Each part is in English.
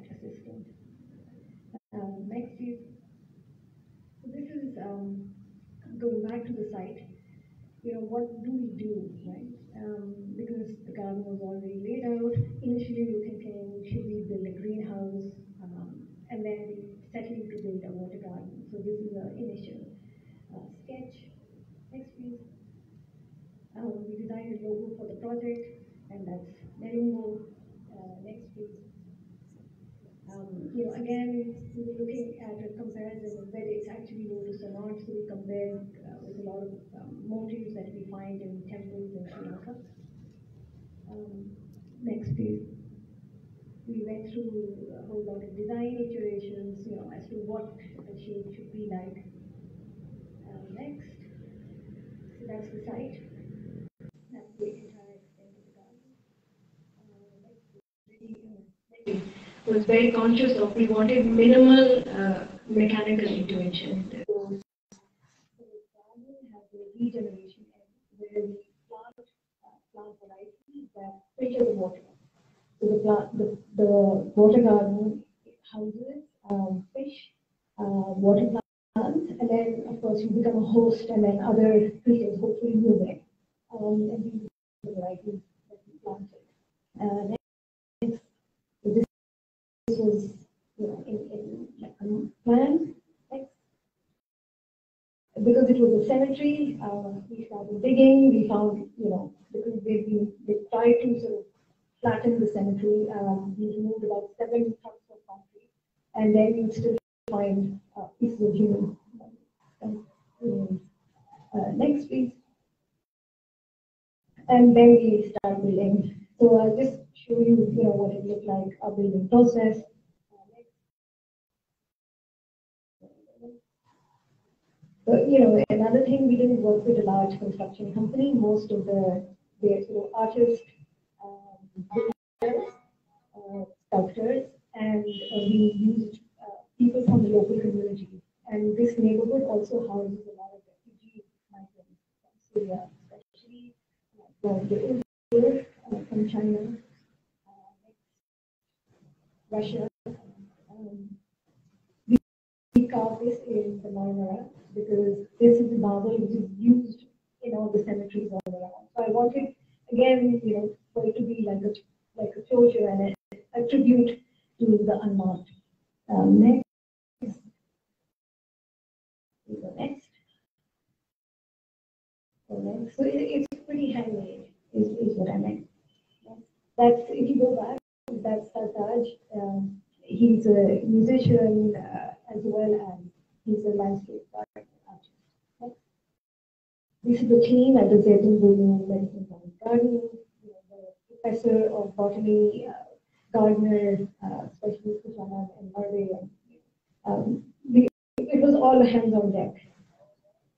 contact assistant. Next is, so this is going back to the site. What do we do, right? Because the garden was already laid out. Initially, we were thinking, should we build a greenhouse? And then we settled to build a water garden. So this is our initial sketch. Next, please. We designed a logo for the project, and that's Melingo. Next, please. Again, we were looking at a comparison of whether it's actually lotus or not. So we compared with a lot of motifs that we find in temples in Sri Lanka. Next, please. We went through a whole lot of design iterations, as to what the shape should be like. Next, so that's the site. That's the entire extent of the garden. Was very conscious of, we wanted minimal mechanical intervention. So the garden has a regeneration end where we plant varieties that filter the water. So the water garden houses fish, water plants, and then of course you become a host, and then other creatures hopefully move in. And these are the varieties that we planted. Next, this was in plan. Next. Because it was a cemetery, we started digging. We found, because they tried to sort of flatten the cemetery. We removed about 7 tons of concrete, and then you still find pieces of human remains. Next, please. And then we start building. So I'll just show you, what it looked like, our building process. But another thing, we didn't work with a large construction company. Most of the artists, sculptors, and we used people from the local community. And this neighborhood also houses a lot of refugee migrants from Syria, especially from China, Russia. We carved this in the Marmara because this is the marble which is used in all the cemeteries all around. So I wanted, again, for it to be like a closure and a tribute to the unmarked. Next. We go next. So next. So it's pretty handmade, is what I meant. That's, if you go back, that's Sartaj. He's a musician as well as he's a landscape artist. Okay. This is the team at the Zetun Building Medicine Garden. The professor of botany, gardener, especially Susanna and Marve. It was all hands on deck.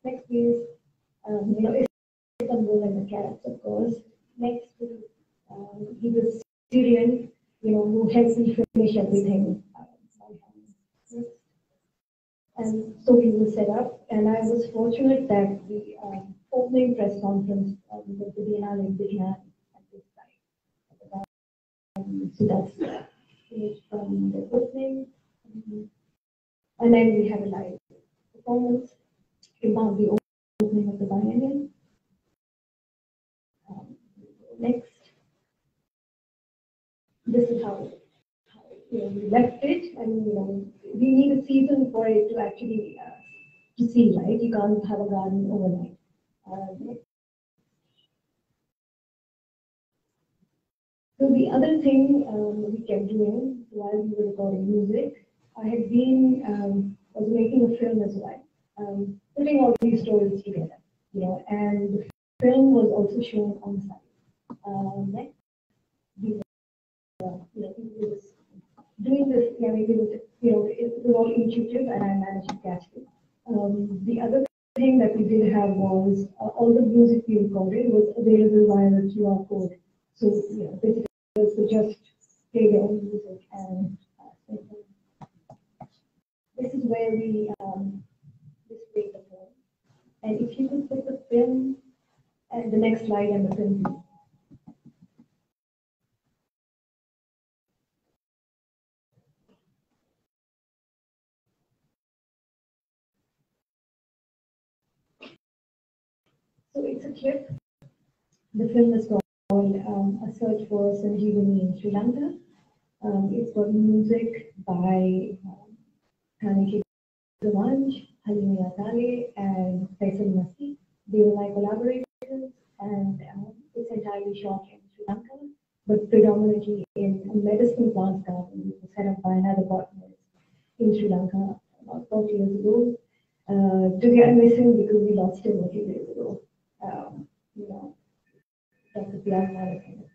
Next, please. Istanbul and the cats, of course. Next, he was Syrian, who helped me finish everything. And so we were set up, and I was fortunate that the opening press conference with the Biennale in Vietnam at this time. So that's image from the opening. And then we have a live performance about the opening of the biennial. Next. This is how we left it, and we need a season for it to actually to see, right? You can't have a garden overnight. So the other thing we kept doing while we were recording music, I had been was making a film as well, putting all these stories together, and the film was also shown on site. Next, we were, doing this, it was all intuitive, and I managed to catch it. The other thing that we did have was all the music we recorded was available via the QR code. So, visitors could just play their own music and this is where we displayed the film. And if you could put the film at the next slide and the film, So it's a clip. The film is called A Search for Sanjeevani in Sri Lanka. It's got music by Hakim, Halim and Faisal Masti. They were my collaborations, and it's entirely shot in Sri Lanka, but predominantly in a medicinal plants garden, which was set up by another partner in Sri Lanka about 40 years ago. Today I'm missing because we lost him a few days ago. You know, that's the outline of it.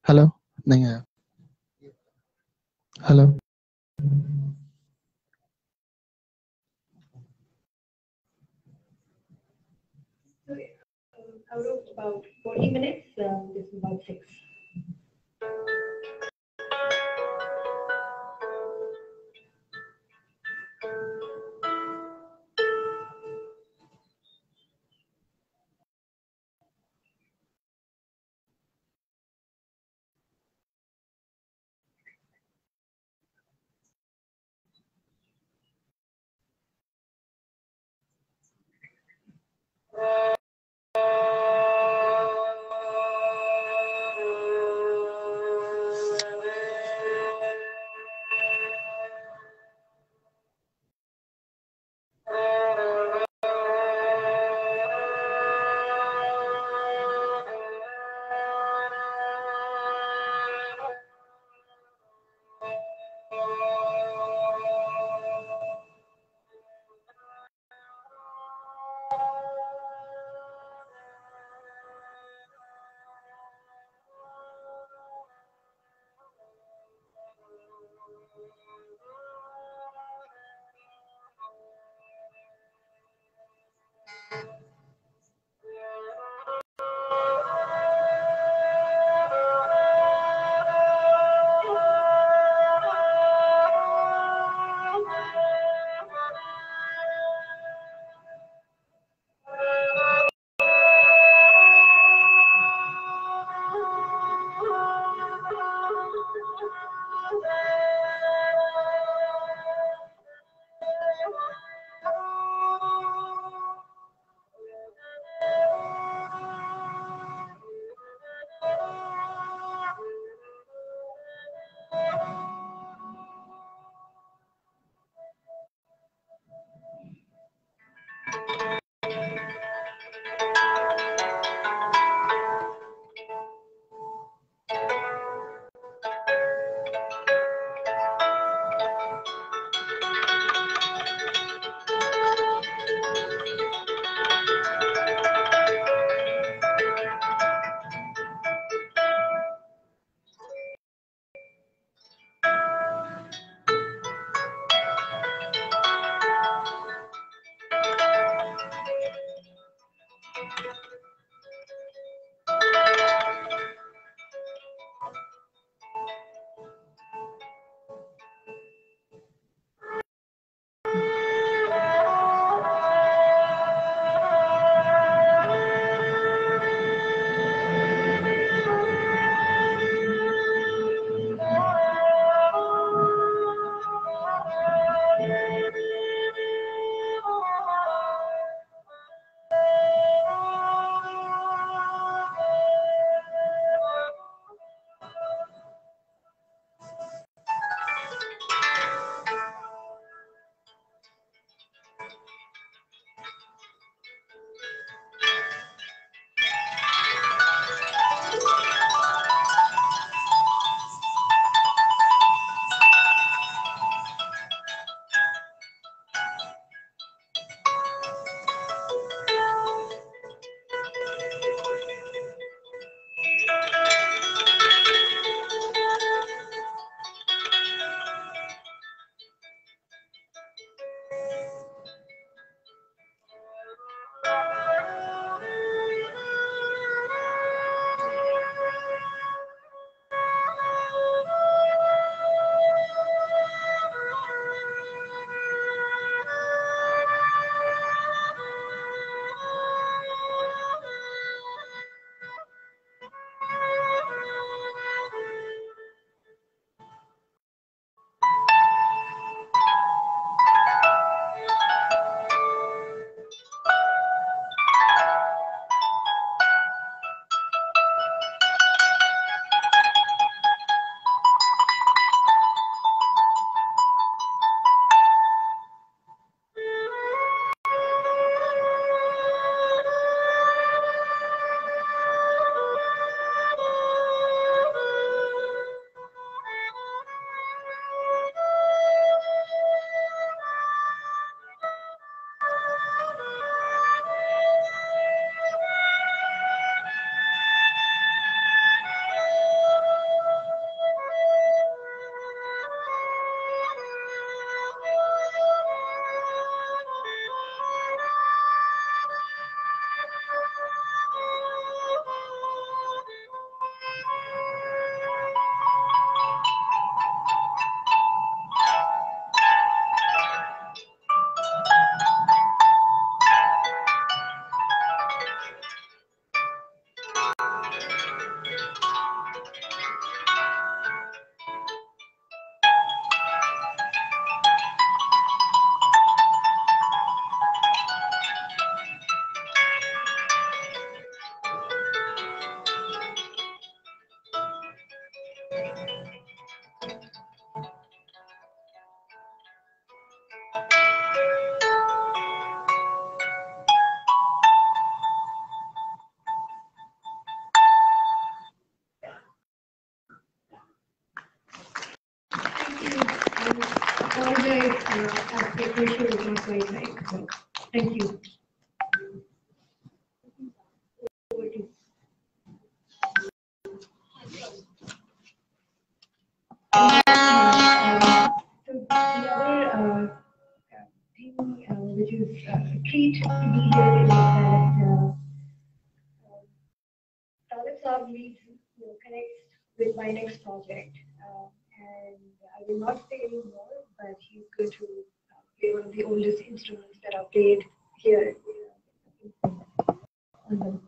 Hello नहीं आया hello So, out of about 40 minutes, this is about 6. aspect ratio is not quite right. So, thank you. Over to you. So the other thing which is a treat to be here is that Talib Saab leads, connects with my next project, and I will not say any more, but he's going to play one of the oldest instruments that are played here on the.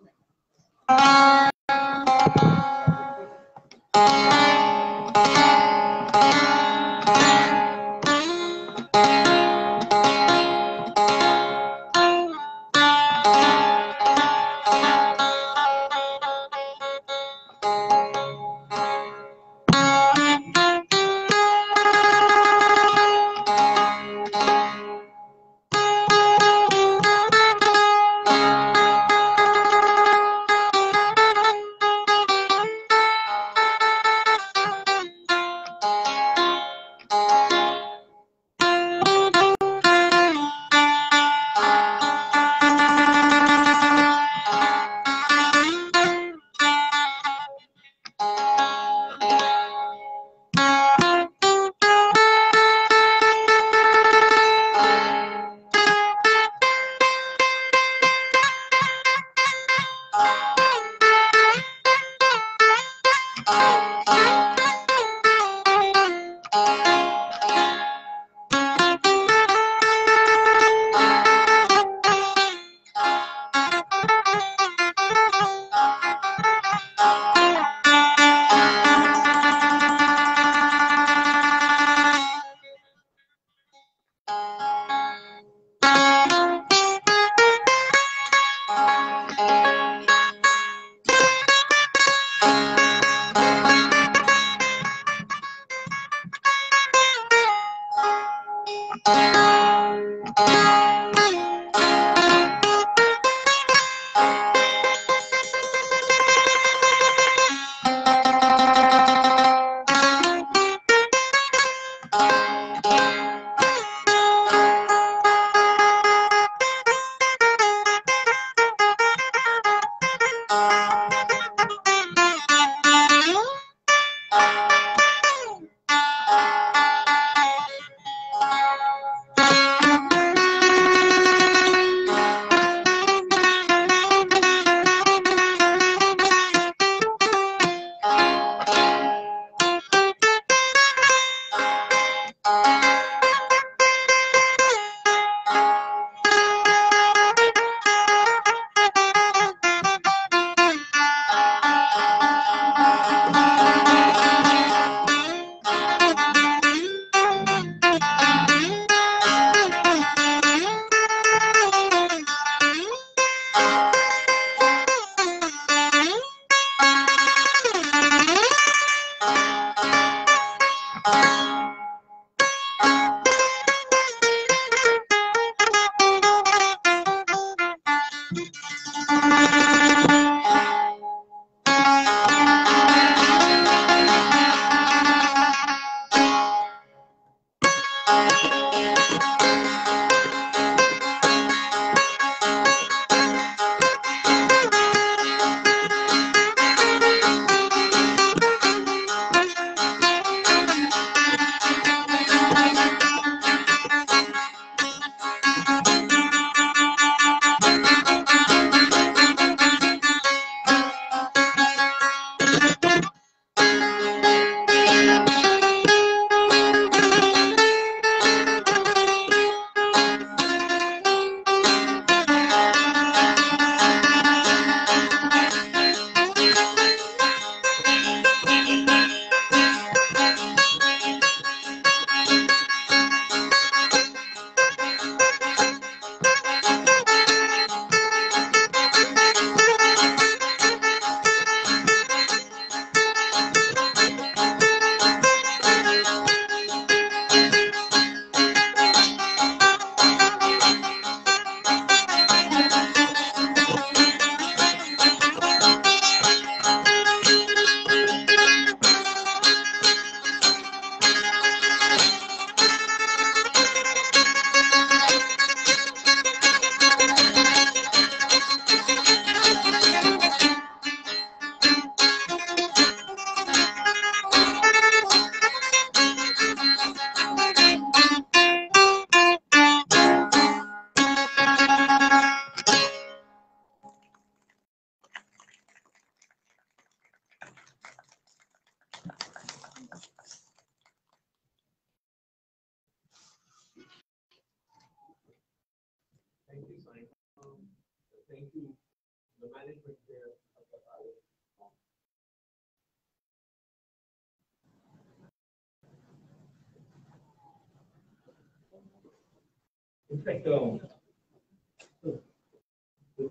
In fact, the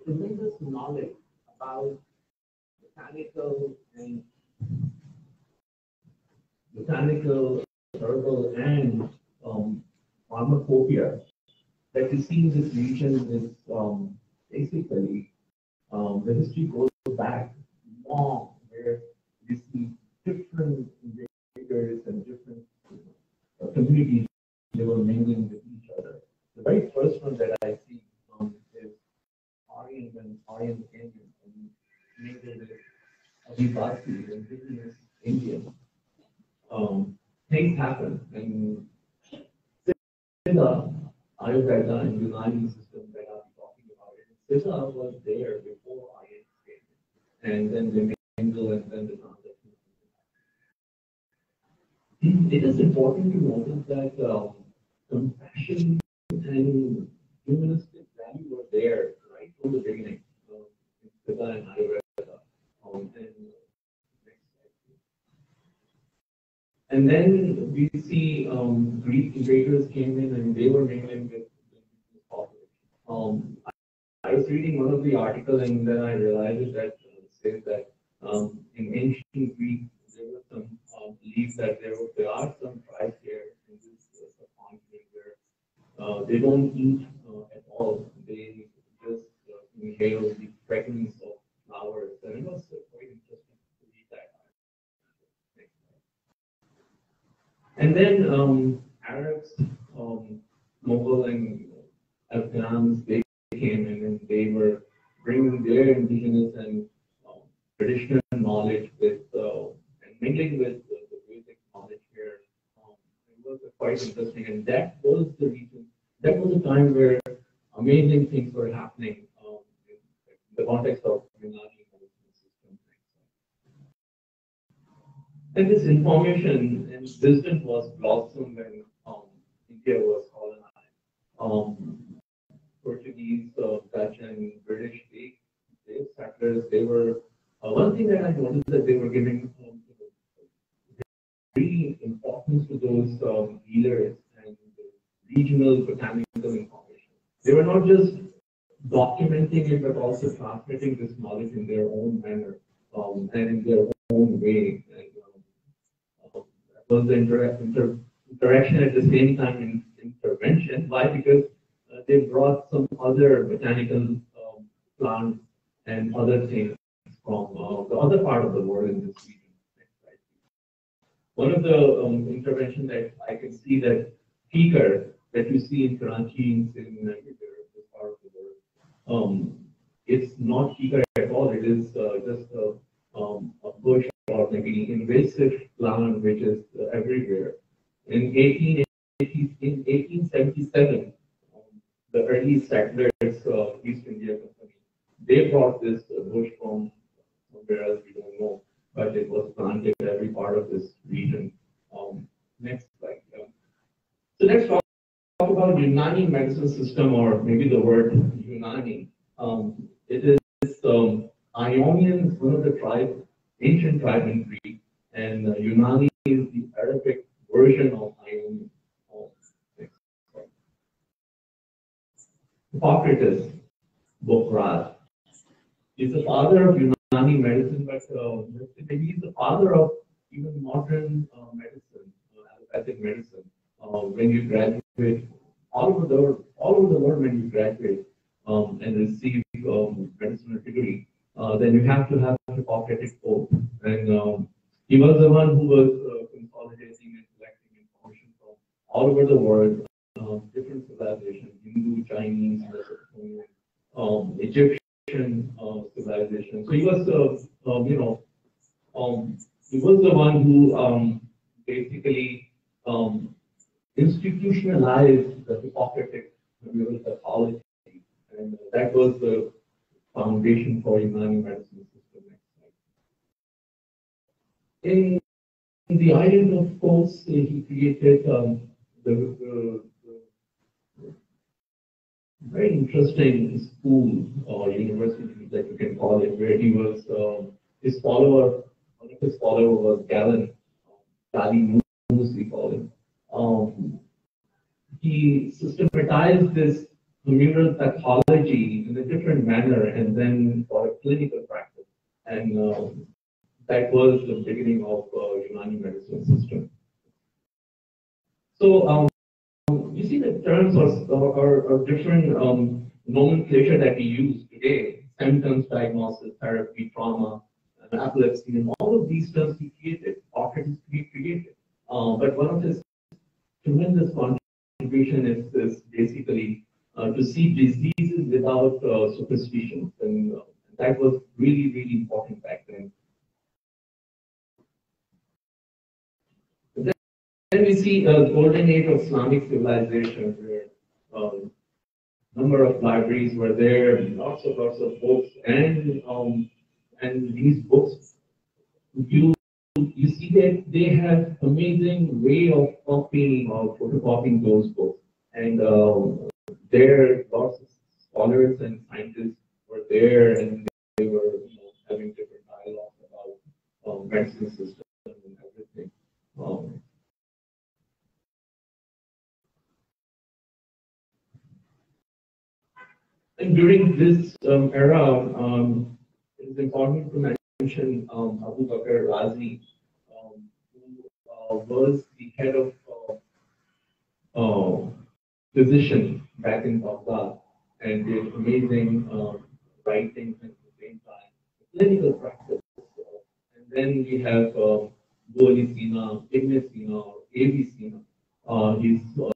tremendous knowledge about botanical and herbal, and pharmacopoeia that you see in this region is basically the history goes back long, where you see different invaders and different communities they were mingling with each other. The very first one that I see is Aryan and Aryan Indian, and mingled with Adivasi, indigenous Indian. Things happen, and Siddha, Ayurveda, and Unani system that I'll be talking about it. Siddha was there before Aryan came, and then they mingle, and then the transaction. It is important to notice that compassion and humanistic value were there right from the beginning. In Siddha and Ayurveda. And then we see Greek invaders came in and they were mingling with the population. I was reading one of the articles and then I realized that it says that in ancient Greek there was some belief that there are some tribes here in this subcontinent where they don't eat at all. They just inhale the fragrance of flowers, and it was quite interesting to read that. And then Arabs, Mughal, and Afghans, they came in and they were bringing their indigenous and traditional knowledge with and mingling with the basic knowledge here. It was quite interesting, and that was the reason. That was a time where amazing things were happening in the context of Unani medicine system. And this information and wisdom was blossomed when India was colonized. Portuguese, Dutch, and British, they settlers, they were, one thing that I noticed that they were giving really importance to those healers and regional botanical information. They were not just documenting it, but also transmitting this knowledge in their own manner and in their own way. And, that was the interaction at the same time in intervention. Why? Because they brought some other botanical plants and other things from the other part of the world in this region. One of the interventions that I can see that Kikar that you see in Karachi, in this part of the world, it's not Kikar at all. It is just a bush or maybe invasive plant which is everywhere. In 1877, the early settlers, East India Company, they brought this bush from somewhere else, we don't know, but it was planted in every part of this region. Next slide. So let's talk about Unani medicine system, or maybe the word Unani. It is Ionian, one of the tribes, ancient tribe in Greek, and Unani is the Arabic version of Ionian. Hippocrates, Bokrat, is the father of Unani medicine, but maybe he's the father of even modern medicine, allopathic medicine. When you graduate, all over the world, when you graduate and receive medicinal degree, then you have to have a Hippocratic oath. And he was the one who was consolidating and collecting information from all over the world, different civilizations, Hindu, Chinese, Mesopotamian, Egyptian civilization. So he was, he was the one who basically institutionalized the Hippocratic pathology, and that was the foundation for Unani medicine system. In the island, of course, he created the very interesting school or university that you can call it, where he was his follower, one of his followers was Galen, Talib, we call him. He systematized this communal pathology in a different manner and then for a clinical practice. And that was the beginning of Unani medicine system. So you see the terms or different nomenclature that we use today, symptoms, diagnosis, therapy, trauma, and epilepsy, and all of these terms he created, Orchid created. But one of his tremendous contribution is basically to see diseases without superstitions, and that was really, really important back then. Then we see a golden age of Islamic civilization, where number of libraries were there, lots of books, and these books you see that they have amazing way of copying or photocopying those books, and there lots of scholars and scientists were there, and they were having different dialogues about medicine system and everything. And during this era, it is important to mention Abu Bakr Razi, who was the head of physician back in Baghdad and did amazing writing at the same time, clinical practice. And then we have Abu Ali Sina, Ibn Sina, or A.B. Sina. He's the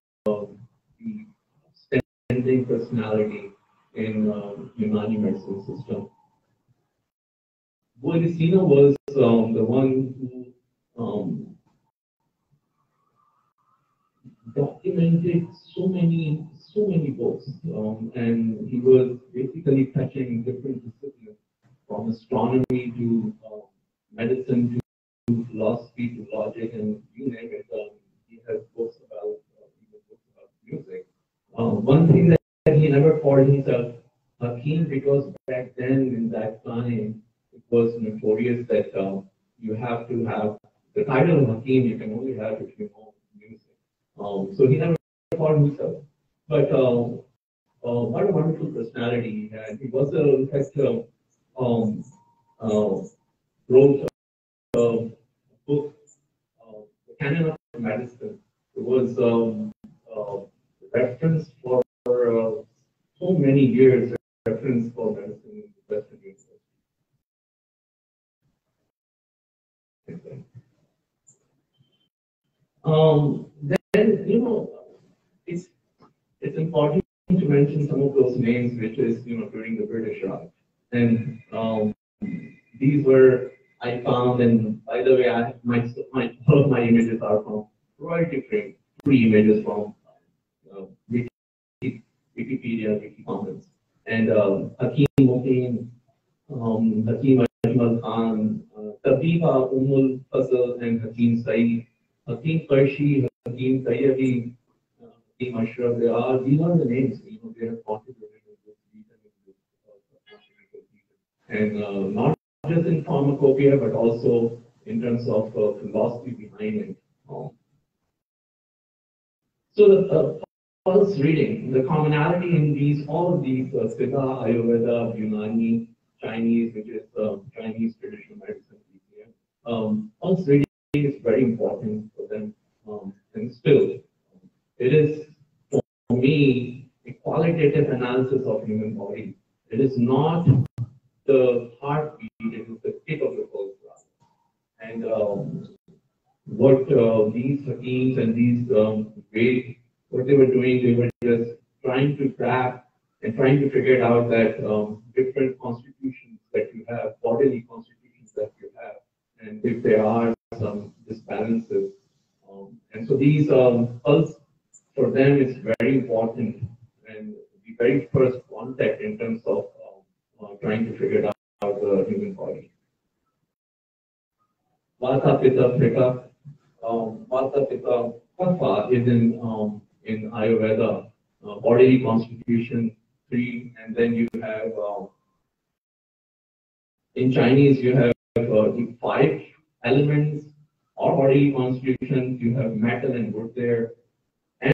standing personality in Unani medicine system. Abu Ali Sina was the one who documented so many books, and he was basically touching different disciplines, from astronomy to medicine to philosophy to logic, and you name it. He has books about even books about music. One thing that he never called himself Hakim, because back then in that time it was notorious that you have to have the title of Hakim. You can only have if you know music. So he never called himself. But what a wonderful personality he had. He was in fact wrote a book, The Canon of Medicine. It was reference for so many years, reference for medicine in the Western University. Then it's important to mention some of those names, which is during the British Raj, and these were I found, and by the way, all of my images are from royalty free images from Wikipedia, Wikicommons, and Hakim Muqeem, Hakim Ajmal Khan, Tabiba Umul Fazl, and Hakim Saeed, Hakim Qarshi, Hakim Tayyabi, Hakim Ashraf. These are the names they have contributed in this region, and not just in pharmacopoeia, but also in terms of philosophy behind it. So the pulse reading, the commonality in all of these, Siddha, Ayurveda, Unani, Chinese, which is Chinese traditional medicine, pulse reading is very important for them, and still, it is for me a qualitative analysis of human body. It is not the heartbeat; it is the tick of the pulse. And what these Hakims and these what they were doing, they were just trying to grab and trying to figure out that different constitutions that you have, bodily constitutions that you have, and if there are some disbalances. And so these pulse for them is very important, and the very first contact in terms of trying to figure out the human body. Vata, Pitta, Pitta. Vata, Pitta, Kapha is in Ayurveda. bodily constitution 3, and then you have in Chinese you have the 5 elements or bodily constitution. You have metal and wood there, and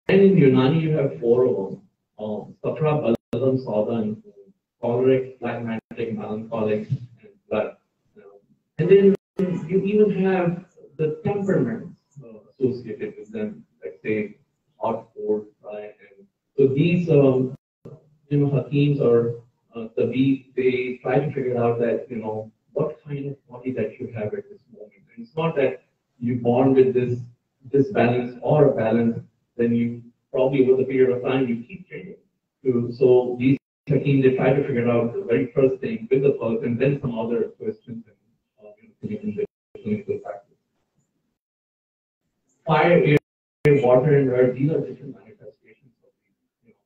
in Unani you have 4 of them: Safra, Baladam, Saudan, choleric, phlegmatic, melancholic, and blood. And then you even have the temperaments associated with them, like say hot, cold, dry, and so these Hakims or Tabib, they try to figure out that what kind of body that you have at this moment. And it's not that you're born with this balance or a balance, then you probably over the period of time you keep changing. So these Hakim, they try to figure out the very first thing with the pulse, and then some other questions and in the clinical practice. Fire, air, water, and earth, these are different manifestations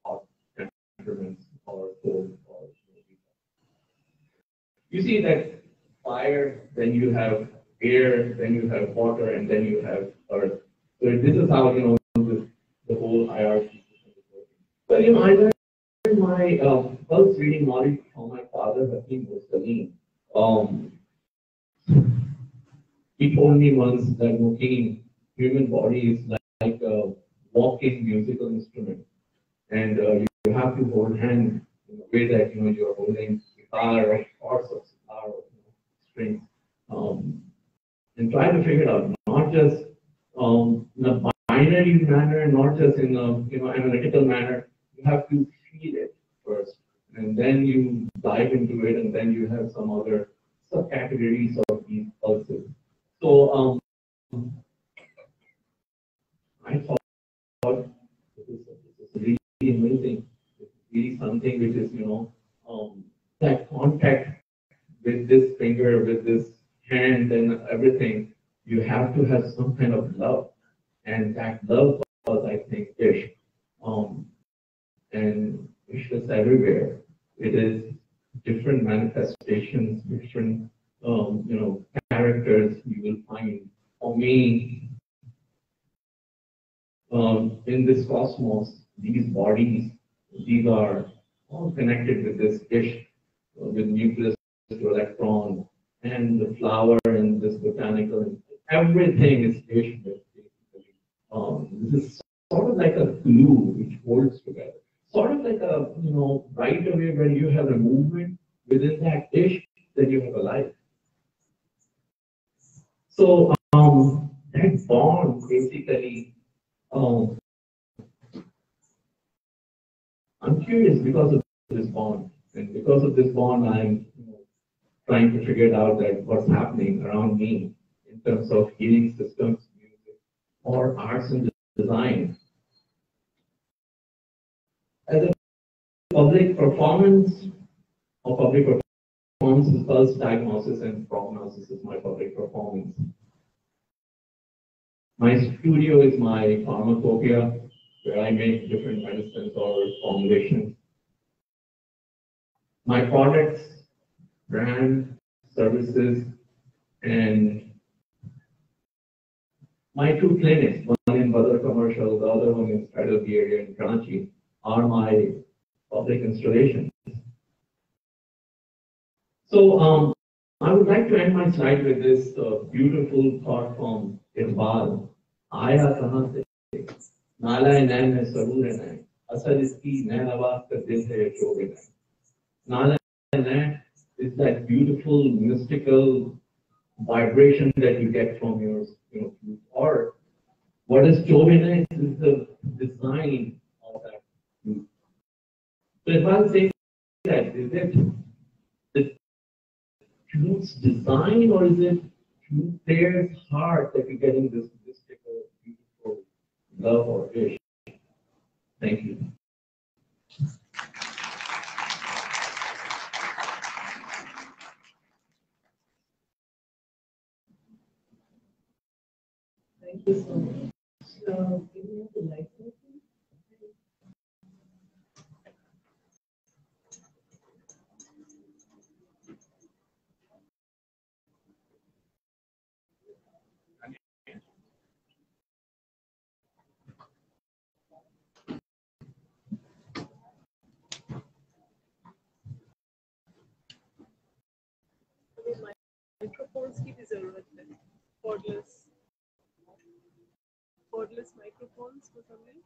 of temperaments or cold or you see that fire, then you have air, then you have water, and then you have earth. So this is how the whole hierarchy is working. But I learned my pulse reading knowledge from my father, Hakim Mursaleen. He told me once that Muqeem, human body is like a walking musical instrument, and you have to hold hands in a way that you're holding guitar or parts of guitar or strings, and try to figure it out, not just in a binary manner, not just in a analytical manner. You have to feel it first, and then you dive into it, and then you have some other subcategories of these pulses. So I thought this is really amazing. It's really something which is that contact with this finger, with this hand, and everything. You have to have some kind of love, and that love was, I think, Ishq. And Ishq is everywhere. It is different manifestations, different characters you will find. For me, in this cosmos, these bodies, these are all connected with this Ishq, with nucleus to electron, and the flower and this botanical, everything is Ishq basically. This is sort of like a glue which holds together. Sort of like a, right away when you have a movement within that Ishq, then you have a life. So that bond basically, I'm curious because of this bond, and because of this bond, I'm trying to figure out that what's happening around me in terms of healing systems, music, or arts and design. As a public performance, or public performance is pulse diagnosis and prognosis is my public performance. My studio is my pharmacopoeia, where I make different medicines or formulations. My products, brand, services, and my 2 clinics, one in Badr Commercial, the other one in Straddle area in Karachi, are my public installations. So I would like to end my slide with this beautiful thought from Iqbal. Aya kahan se? Nala nain hai Suroor-e Ishq. Asal iski nain आवाज ka dil hai chobe nain. Nala nain is that beautiful mystical vibration that you get from your flute. Or what is chobe is the design of that flute. So Iqbal saying that is it the flute's design, or is it flute player's heart that you're getting this mystical, beautiful love or wish? Thank you. Thank you so much. So, give me the light, please. Microphones की भी जरूरत है cordless microphones को समझें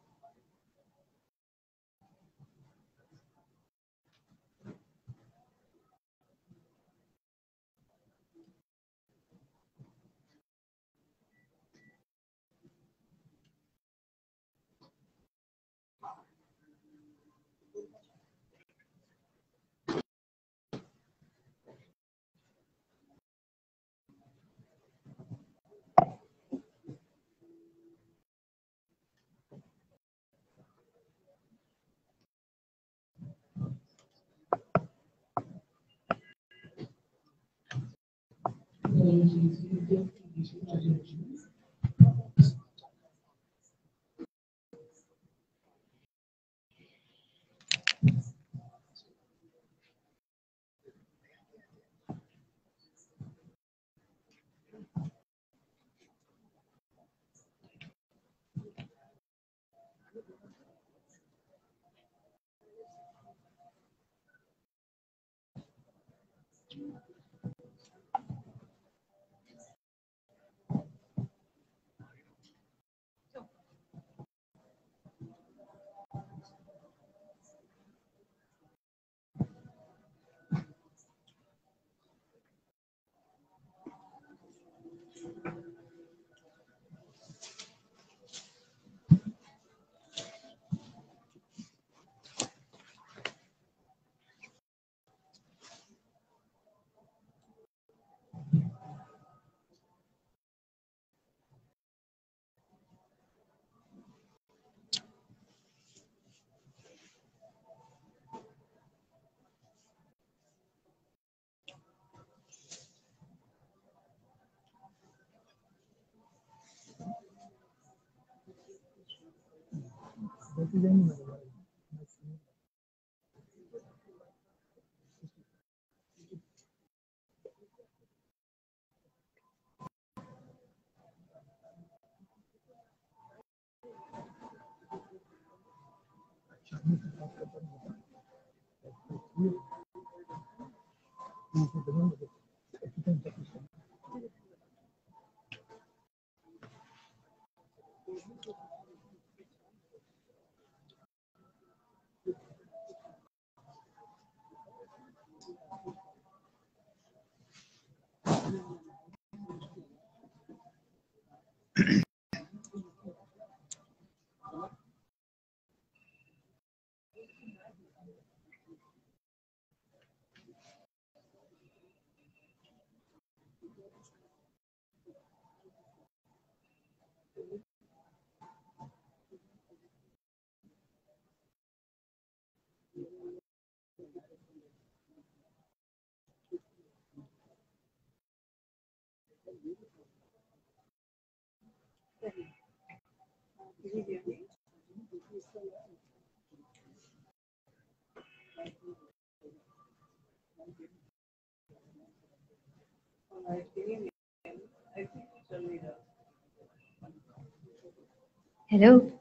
Hello.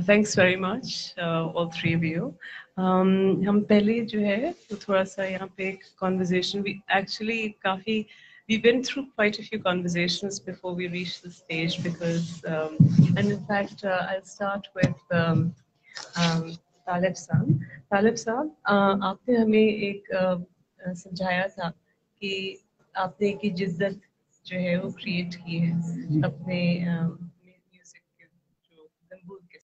Thanks very much all three of you हम पहले जो है तो थोड़ा सा यहाँ पे एक कॉन्वर्जेशन भी एक्चुअली काफ़ी we went through quite a few conversations before we reached the stage because and in fact I'll start with Talib Saab. Talib Saab, आपने हमें एक समझाया था कि आपने एक जिद्दत जो है वो क्रिएट की है अपने म्यूजिक के जो गंबूर के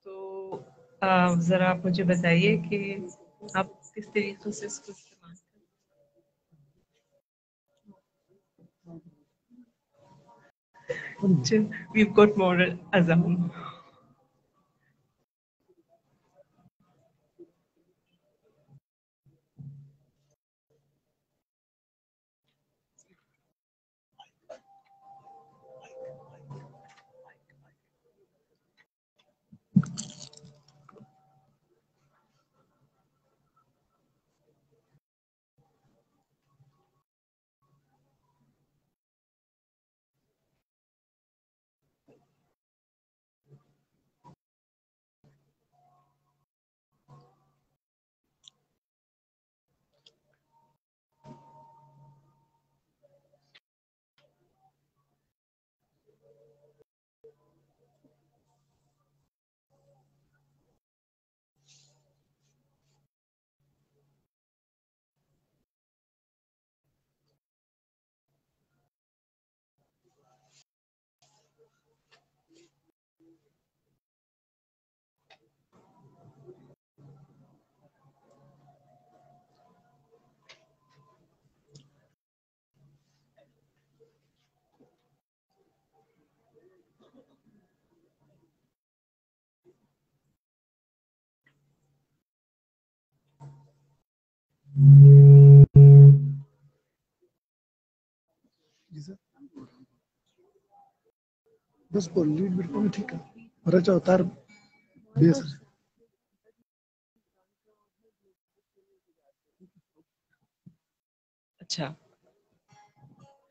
तो ज़रा आप मुझे बताइए कि आप किस तरीके से इसको इस्तेमाल करें we've got more azam बस वो लीड बिट को भी ठीक है रचा उतार बेस अच्छा,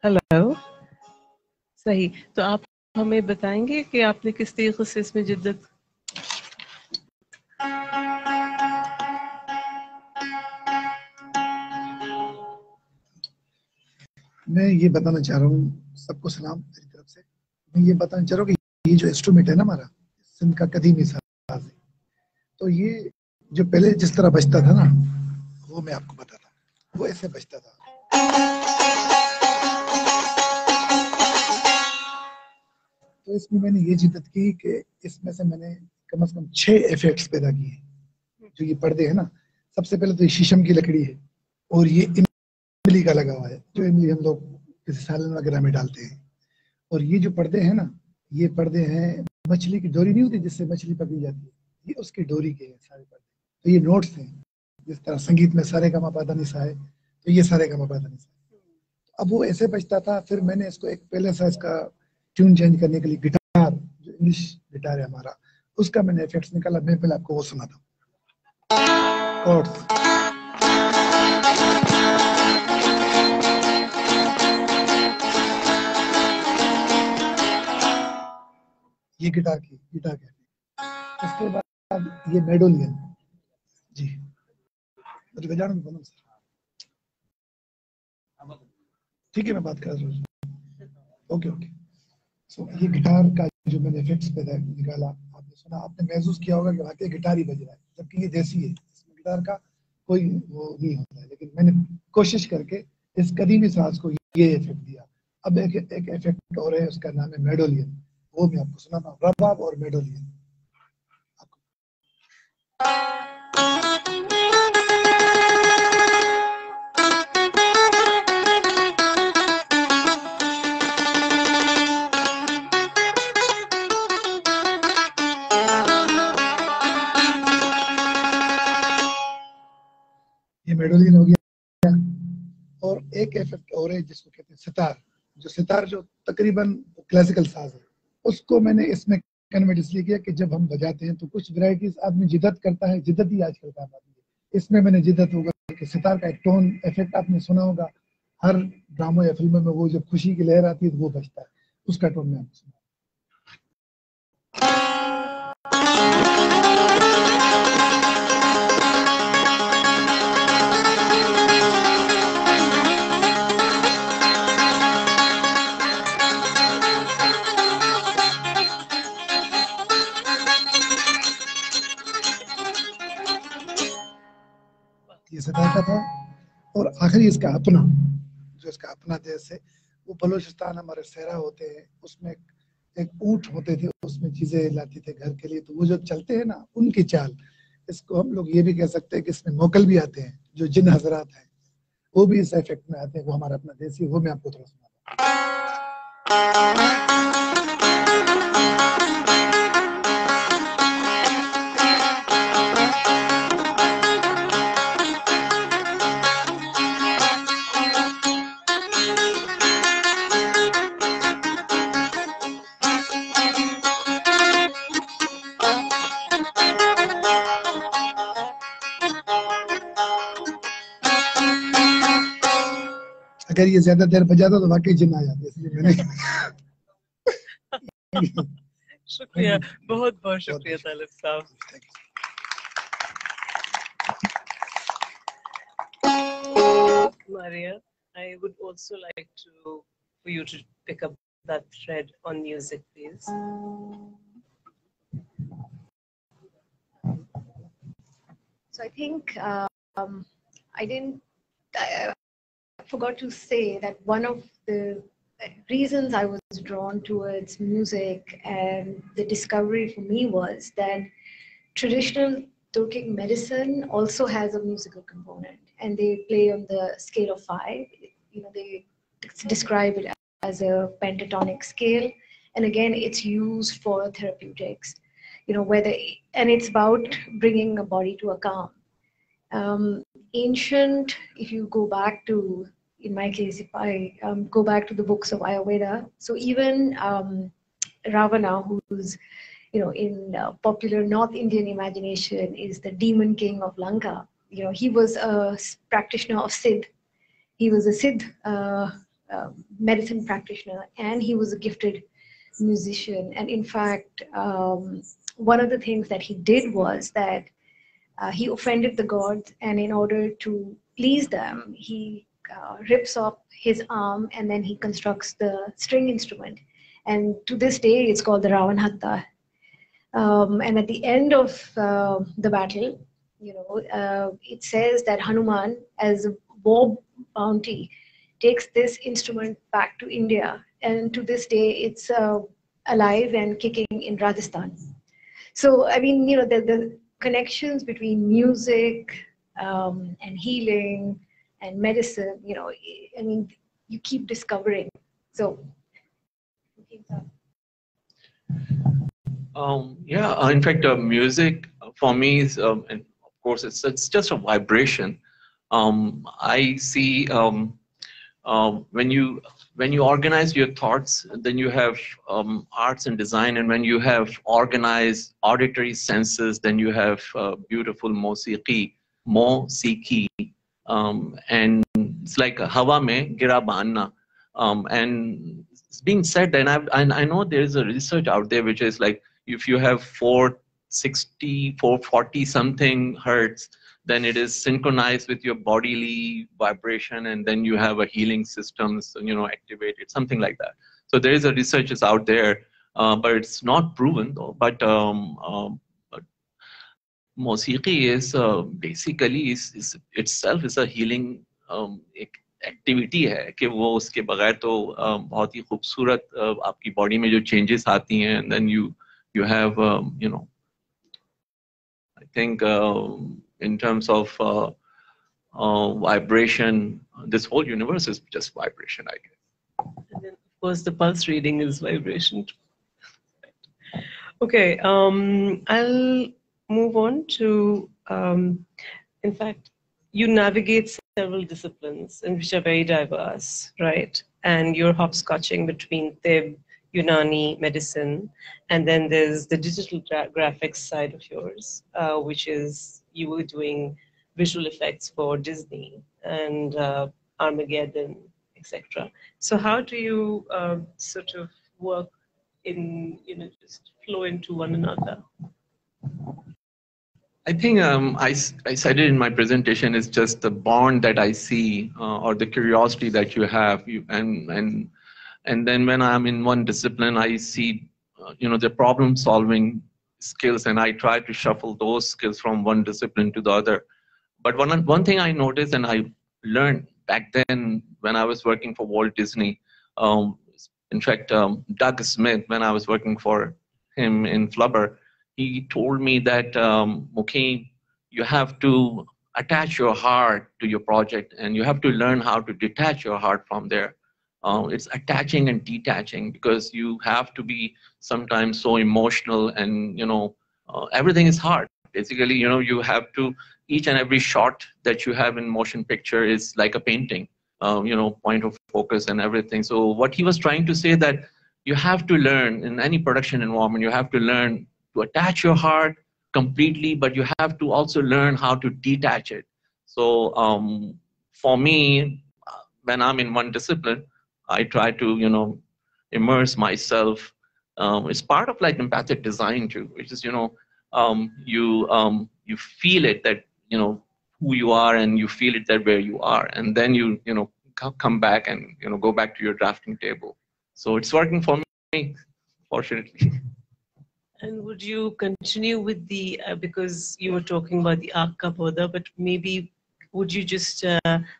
हेलो, सही। तो आप हमें बताएंगे कि आपने किस तरीके से इसमें जिद्दत? मैं ये बताना चाह रहा हूँ सबको सलाम मेरी तरफ से मैं ये बताना चाह रहा हूँ कि ये जो इंस्ट्रूमेंट है ना हमारा सिंध का कदीमी साज है तो ये जो पहले जिस तरह बजता था ना वो मैं आपको बताता वो ऐसे बजता था तो इसमें मैंने ये जिद्दत की कि इसमें से मैंने कम से कम 6 इफेक्ट्स पैदा किए जो ये पर्दे हैं ना सबसे पहले तो ये शीशम की लकड़ी है और ये इमली का लगा हुआ है जो इमली हम लोग किसी सालन वगैरह में डालते हैं और ये जो पर्दे हैं ना ये पर्दे हैं मछली की डोरी नहीं होती जिससे मछली पकड़ी जाती है ये उसकी डोरी के हैं सारे पर्दे तो ये नोट्स हैं जिस तरह संगीत में सारे का मापा निशा है तो ये सारे का मापा निशा है अब वो ऐसे बजता था फिर मैंने इसको एक पहले सा इसका ट्यून चेंज करने के लिए गिटार जो इंग्लिश गिटार है हमारा उसका मैंने इफेक्ट्स निकाला मैं पहले आपको वो सुनाता हूँ कॉर्ड्स ये गिटार के उसके बाद ये मेडोलियन जी मुझे बजाना भी बोलो सर ठीक है मैं बात कर रहा हूँ ओके ओके सो ये गिटार का जो मैंने इफेक्ट्स पैदा निकाला आपने सुना आपने महसूस किया होगा कि वाकई गिटार ही बज रहा है जबकि ये देसी है इसमें गिटार का कोई वो नहीं होता है लेकिन मैंने कोशिश करके इस कदीमी साज को ये इफेक्ट दिया अब एक इफेक्ट और है उसका नाम है मेडोलियन वो मैं आपको सुनाता हूँ रबाब और मेडोलियन ये मेडोलियन हो गया और एक इफेक्ट और है जिसको कहते हैं सितार जो तकरीबन क्लासिकल साज है उसको मैंने इसमें कन्वर्ट इसलिए किया कि जब हम बजाते हैं तो कुछ वैरायटीज आदमी जिद्दत करता है जिद्दत ही आजकल काम आती है इसमें मैंने जिद्दत होगा कि सितार का एक टोन इफेक्ट आपने सुना होगा हर ड्रामों या फिल्मों में वो जब खुशी की लहर आती है तो वो बजता है उसका टोन में आपको सुना ये सितार का था और आखिरी इसका अपना जो इसका अपना देश है वो बलूचिस्तान हमारे सहरा होते हैं उसमें एक ऊंट होते थे उसमें चीजें लाते थे घर के लिए तो वो जो चलते हैं ना उनकी चाल इसको हम लोग ये भी कह सकते हैं कि इसमें मोकल भी आते हैं जो जिन हजरात हैं वो भी इस इफेक्ट में आते हैं वो हमारा अपना देसी वो मैं आपको थोड़ा सुनाता अगर ये ज्यादा देर बजाता तो वाकई जिन आ जाते इसलिए मैंने शुक्रिया, बहुत बहुत शुक्रिया तालिब साहब। Maria, I would also like for you to pick up that thread on music, please. So I think I forgot to say that one of the reasons I was drawn towards music and the discovery for me was that traditional Turkic medicine also has a musical component, and they play on the scale of 5. You know, they describe it as a pentatonic scale, and again, it's used for therapeutics. You know, and it's about bringing a body to a calm. Ancient, if you go back to, in my case, if I go back to the books of Ayurveda, so even Ravana, who's, in popular North Indian imagination is the demon king of Lanka. He was a practitioner of Siddh. He was a Siddh medicine practitioner, and he was a gifted musician. And in fact, one of the things that he did was that he offended the gods, and in order to please them, he rips off his arm and then he constructs the string instrument. And to this day, it's called the Ravan Hatta. And at the end of the battle, it says that Hanuman, as a war bounty, takes this instrument back to India. And to this day, it's alive and kicking in Rajasthan. So, I mean, the connections between music and healing and medicine, I mean, you keep discovering. So, in fact, music for me is, and of course, it's just a vibration. I see when you organize your thoughts, then you have arts and design, and when you have organized auditory senses, then you have beautiful musiqi, and it's like hawa mein gira banna, and it's being said, and I know there is a research out there which is like, if you have 460, 440 something hertz, then it is synchronized with your bodily vibration, and then you have a healing system, activated, something like that. So there is a research is out there, but it's not proven though. But musiqi is basically is itself is a healing activity है कि वो उसके बगैर तो बहुत ही खूबसूरत आपकी body में जो चेंजेस आती हैं, and then you have I think in terms of vibration, this whole universe is just vibration, I guess. And then of course the pulse reading is vibration. Okay, I'll move on to in fact, you navigate several disciplines and which are very diverse, right? And you're hopscotching between Tib, Unani, medicine, and then there's the digital graphics side of yours, which is you were doing visual effects for Disney and Armageddon, etc. So how do you sort of work in, just flow into one another? I think I said it in my presentation, is just the bond that I see or the curiosity that you have, and then when I'm in one discipline, I see the problem solving skills, and I try to shuffle those skills from one discipline to the other. But one thing I noticed, and I learned back then when I was working for Walt Disney, in fact, Doug Smith, when I was working for him in Flubber, he told me that, Muqeem, you have to attach your heart to your project, and you have to learn how to detach your heart from there. It's attaching and detaching, because you have to be sometimes so emotional, and everything is hard. Basically, you have to, each and every shot that you have in motion picture is like a painting, point of focus and everything. So what he was trying to say, that you have to learn in any production environment, you have to learn to attach your heart completely, but you have to also learn how to detach it. So for me, when I'm in one discipline, I try to, immerse myself. It's part of like empathic design too, which is, you feel it that, who you are, and you feel it that where you are, and then you come back and, go back to your drafting table. So it's working for me, fortunately. And would you continue with the, because you were talking about the Aag Ka Pauda, but maybe would you just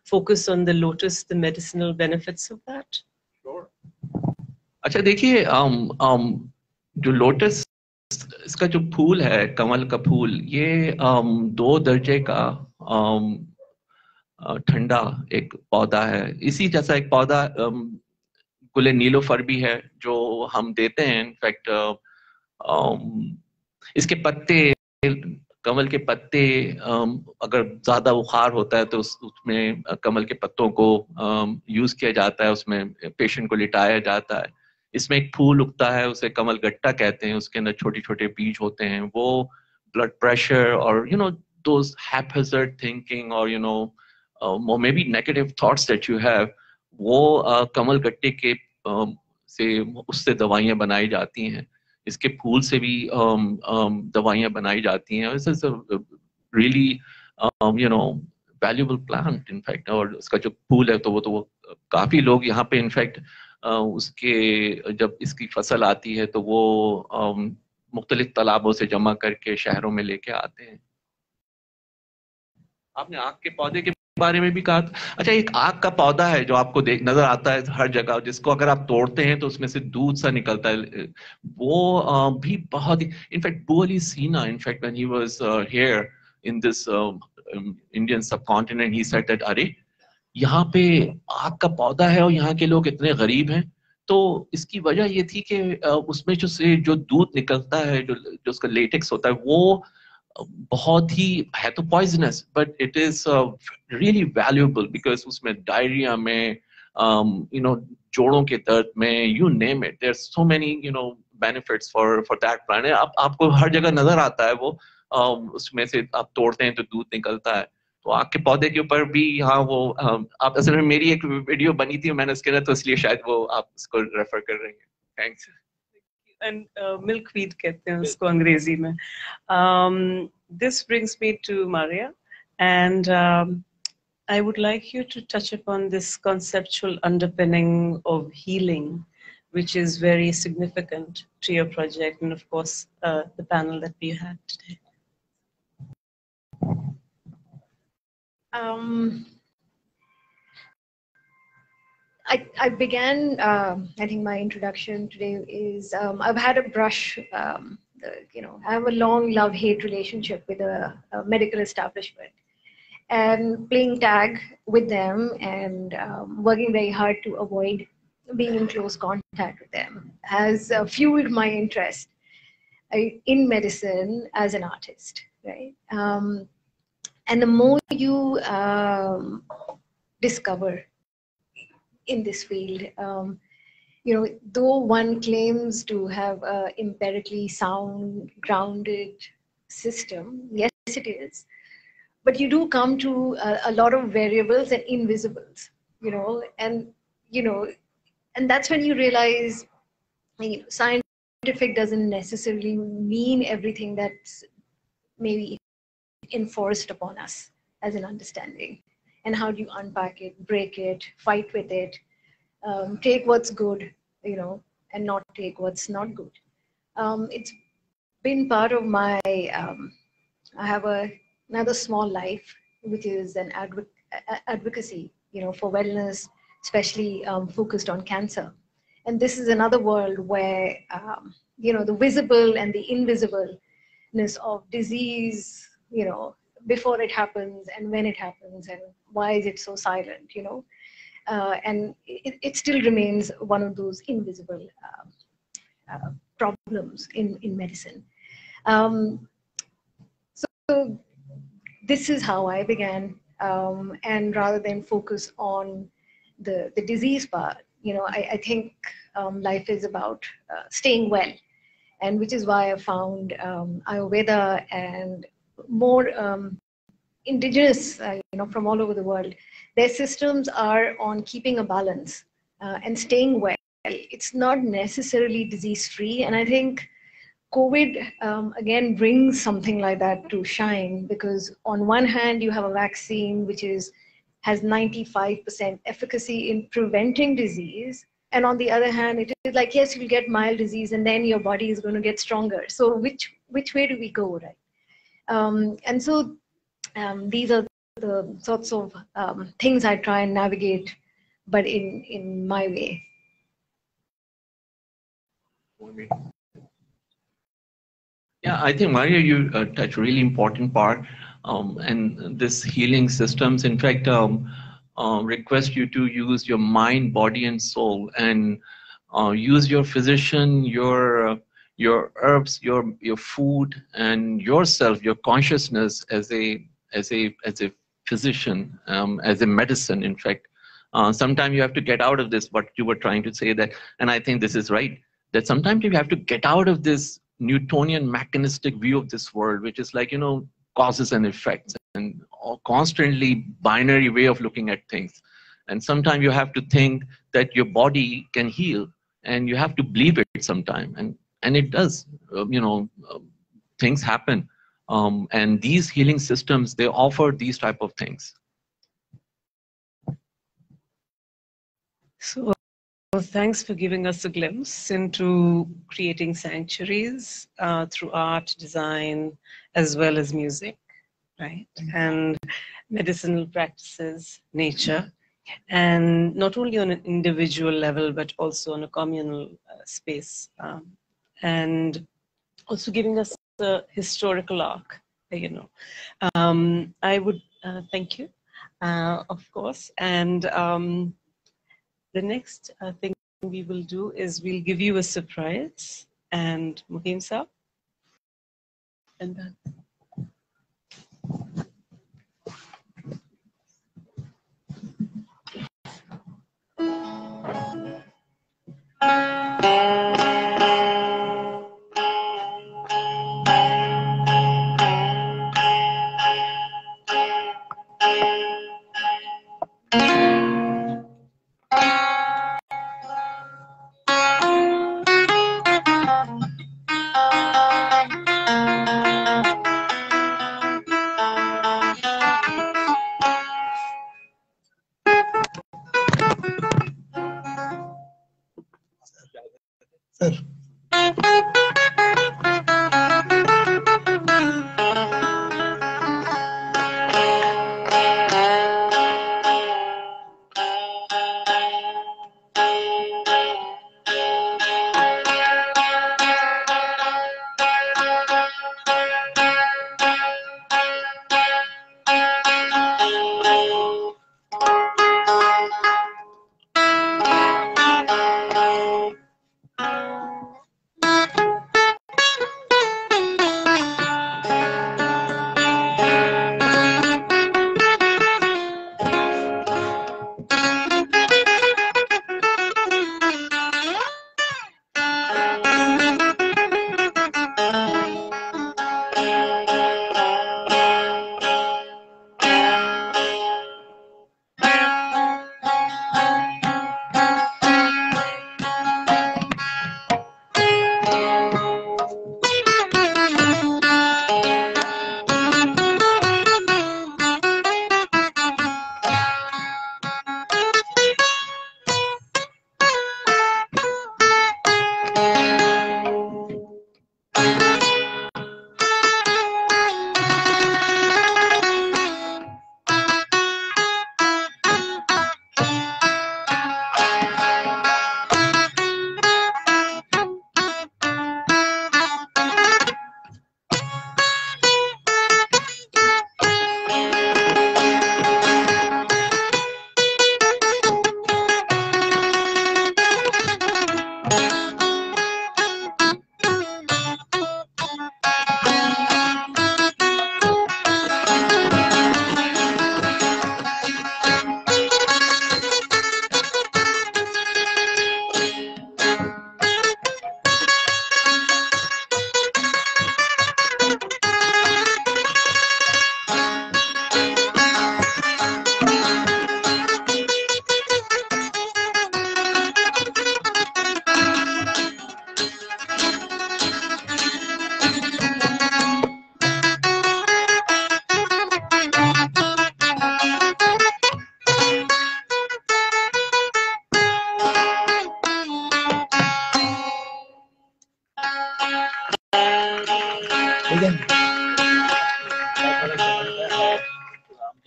focus on the lotus, the medicinal benefits of that? Sure. अच्छा देखिए, जो lotus, इसका जो फूल है, कमल का फूल, ये 2 दर्जे का ठंडा एक पौधा है. इसी जैसा एक पौधा गुले नीलोफर भी है, जो हम देते हैं. इनफैक्ट इसके पत्ते, कमल के पत्ते, अगर ज्यादा बुखार होता है तो उसमें कमल के पत्तों को यूज किया जाता है, उसमें पेशेंट को लिटाया जाता है. इसमें एक फूल उगता है, उसे कमल गट्टा कहते हैं, उसके अंदर छोटे छोटे बीज होते हैं, वो ब्लड प्रेशर और those haphazard thinking or or maybe negative thoughts that you have, वो कमल गट्टे के से उससे दवाइयाँ बनाई जाती हैं, इसके फूल से भी दवाइयाँ बनाई जाती हैं. This is a really valuable plant in fact. और उसका जो फूल है तो वो काफी लोग यहाँ पे इनफैक्ट उसके जब इसकी फसल आती है तो वो मुख्तलिफ तालाबों से जमा करके शहरों में लेके आते हैं. आपने आग के पौधे के बारे में भी कहा था. अच्छा, एक आग का पौधा है जो आपको नजर आता है हर जगह, जिसको अगर आप तोड़ते हैं तो उसमें से दूध सा निकलता है. वो भी बहुत ही इनफैक्ट बुअली सीना in fact when he was here in this Indian subcontinent, he said that अरे यहाँ पे आग का पौधा है और यहाँ के लोग इतने गरीब हैं. तो इसकी वजह ये थी कि उसमें जो दूध निकलता है, जो उसका लेटेक्स होता है, वो बहुत ही है तो poisonous, but it is really valuable because उसमें डायरिया में जोड़ों के दर्द में, you name it, there so many benefits for that plant. आपको हर जगह नजर आता है वो, उसमें से आप तोड़ते हैं तो दूध निकलता है. तो आग के पौधे के ऊपर भी यहाँ वो आप असल में मेरी एक वीडियो बनी थी मैंने उसके अंदर, तो इसलिए शायद वो आप उसको रेफर कर रहे हैं. थैंक्स. And milkweed कहते हैं उसको अंग्रेजी में. This brings me to Maria, and I would like you to touch upon this conceptual underpinning of healing, which is very significant to your project, and of course the panel that we had today. I began, I think my introduction today is, I've had a brush, I have a long love-hate relationship with a medical establishment, and playing tag with them and working very hard to avoid being in close contact with them has fueled my interest in medicine as an artist, right? And the more you discover in this field, though one claims to have an empirically sound, grounded system, yes, it is, but you do come to a lot of variables and invisibles, and that's when you realize scientific doesn't necessarily mean everything that's maybe enforced upon us as an understanding. And how do you unpack it, break it, fight with it, take what's good, and not take what's not good. It's been part of my, I have another small life, which is an advocacy, for wellness, especially focused on cancer. And this is another world where, the visible and the invisibleness of disease, before it happens and when it happens and why is it so silent, and it still remains one of those invisible problems in medicine. So this is how I began, and rather than focus on the disease part, I think life is about staying well, and which is why I found Ayurveda and more indigenous, from all over the world, their systems are on keeping a balance and staying well. It's not necessarily disease-free, and I think COVID again brings something like that to shine, because on one hand you have a vaccine which has 95% efficacy in preventing disease, and on the other hand it is like, yes, you'll get mild disease and then your body is going to get stronger. So which way do we go, right? And so these are the sorts of things I try and navigate, but in my way. Yeah, I think, Maria, you touch a really important part, and this healing systems, in fact, request you to use your mind, body, and soul, and use your physician, your herbs, your food, and yourself, your consciousness as a physician, as a medicine, in fact, Sometimes you have to get out of this, what you were trying to say that, and I think this is right, that sometimes you have to get out of this Newtonian mechanistic view of this world, which is like, causes and effects and constantly binary way of looking at things. And sometimes you have to think that your body can heal, and you have to believe it sometime. And it does, things happen. And these healing systems, they offer these type of things. So thanks for giving us a glimpse into creating sanctuaries through art, design, as well as music, right? And medicinal practices, nature, and not only on an individual level, but also on a communal space. And also giving us a historical arc, I would thank you, of course. And the next thing we will do is we'll give you a surprise. And Muqeem sir. And then. Sir.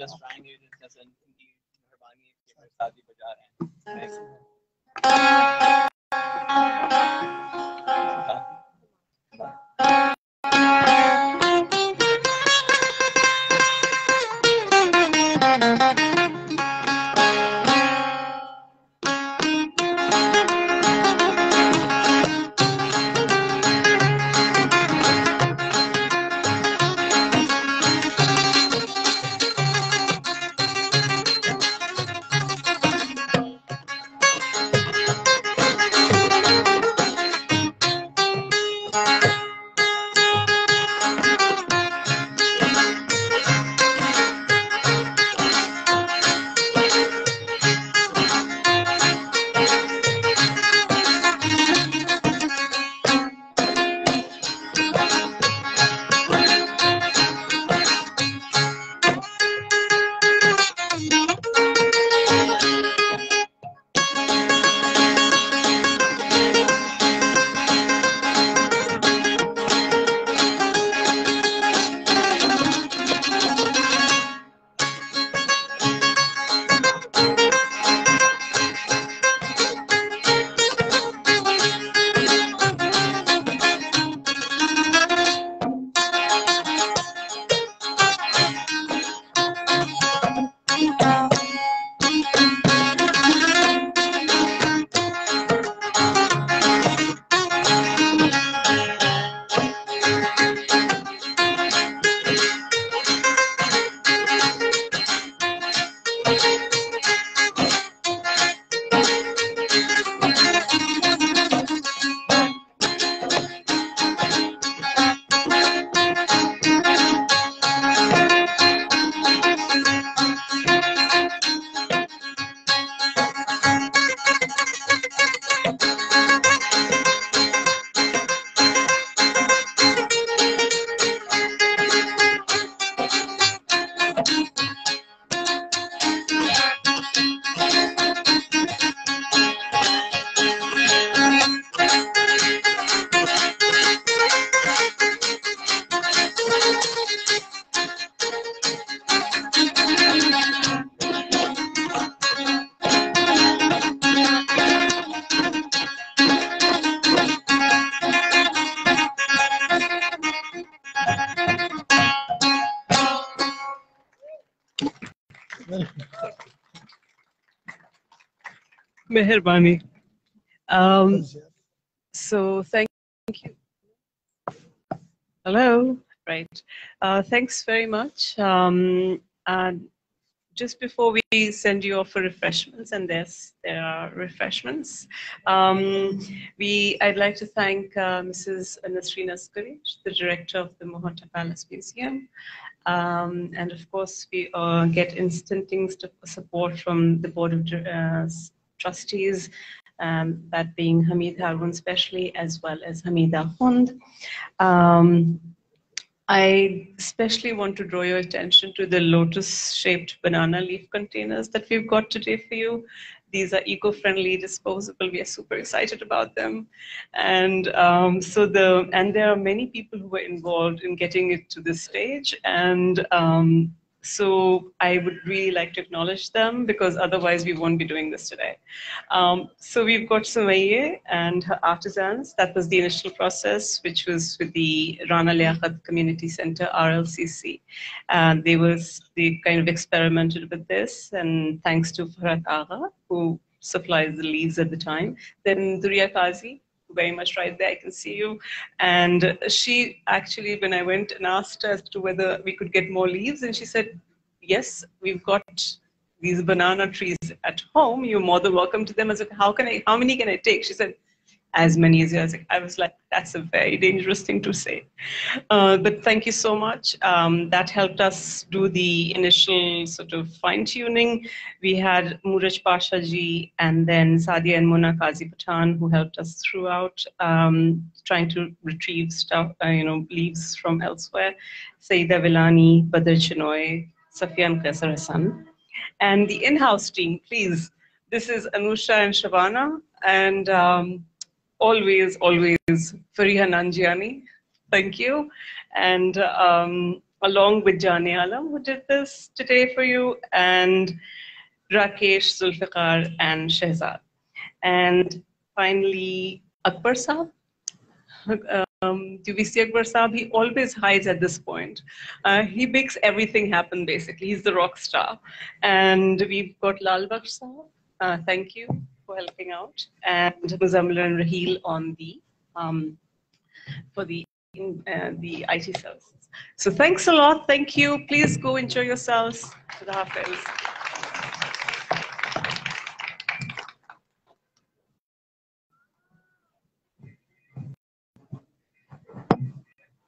just trying it as an मेहरबानी के मेरे साथ ही बजा रहे हैं Meherbani. So thank you. Hello. Right. Thanks very much. And just before we send you off for refreshments, and there are refreshments, I'd like to thank Mrs. Nasreen Askari, the director of the Mohota Palace Museum. And of course, we get instant support from the Board of Trustees, that being Hamid Harun especially, as well as Hamida Hund. I especially want to draw your attention to the lotus-shaped banana leaf containers that we've got today for you. These are eco-friendly, disposable. We are super excited about them, and there are many people who were involved in getting it to this stage, and so I would really like to acknowledge them, because otherwise we won't be doing this today. So we've got Sumaye and her artisans. That was the initial process, which was with the Rana Liaqat Community Center, RLCC. They kind of experimented with this, and thanks to Farhat Agha, who supplies the leaves at the time. Then Duriya Kazi, very much right there, I can see you. And she actually, when I went and asked her as to whether we could get more leaves, and she said, yes, we've got these banana trees at home. You're more than welcome to them. I was like, how many can I take? She said, as many as you. I was like, that's a very dangerous thing to say. But thank you so much. That helped us do the initial sort of fine-tuning. We had Muraj Pasha ji and then Sadia and Mona Kazi Pathan, who helped us throughout, trying to retrieve stuff, leaves from elsewhere. Saida Vilani, Badr Chinoy, Safian Qaisar Hassan. And the in-house team, please. This is Anusha and Shabana, and always Fariha Nanjiani, thank you. And along with Jani Alam, who did this today for you, and Rakesh, Zulfiqar, and Shehzad. And finally, Akbar Saab. Do we see Akbar Saab? He always hides at this point. He makes everything happen, basically. He's the rock star. And we've got Lal Baksh Saab. Thank you for helping out, and Muzammil and Raheel on the for the IT services. So thanks a lot. Thank you. Please go enjoy yourselves. Khuda Hafiz.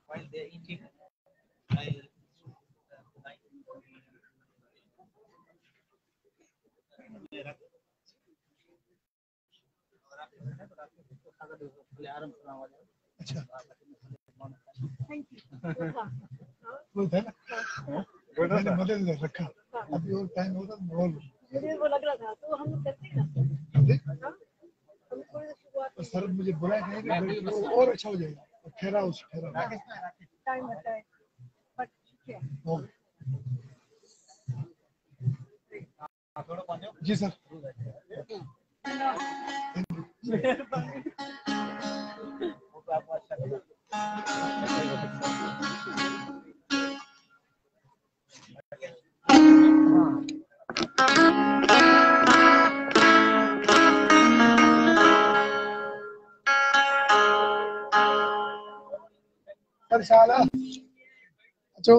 While they're eating, Thank you. वो था ना मैंने मदद में रखा अभी और time होगा माहौल मुझे वो लग रहा था तो हम लोग करते हैं ना सर मुझे बुलाया नहीं कि और अच्छा हो जाएगा ठहराओ टाइम होता है but ji sir Salah. Acho.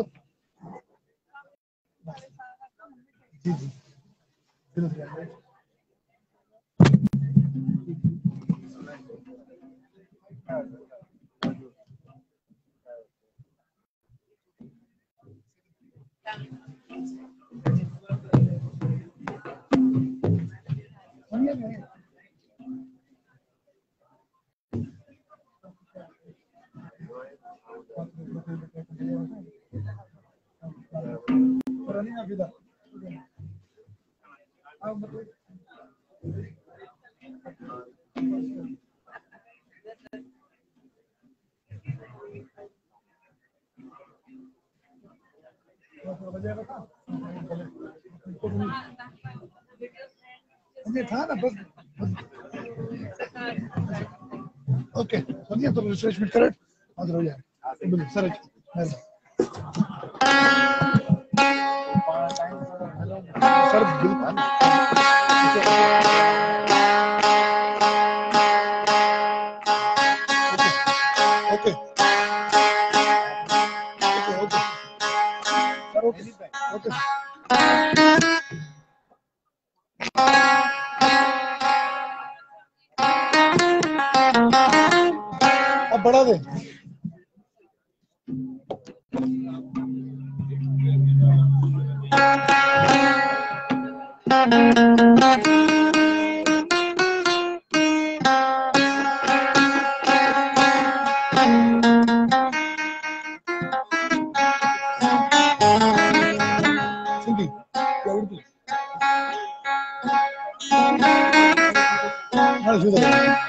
Okay, sonia to refreshment correct aad ho jaye sir फर्ज दिल था ना। ओके ओके अब बढ़ा दे। सिंधी या उर्दू? हाँ शुरू करो।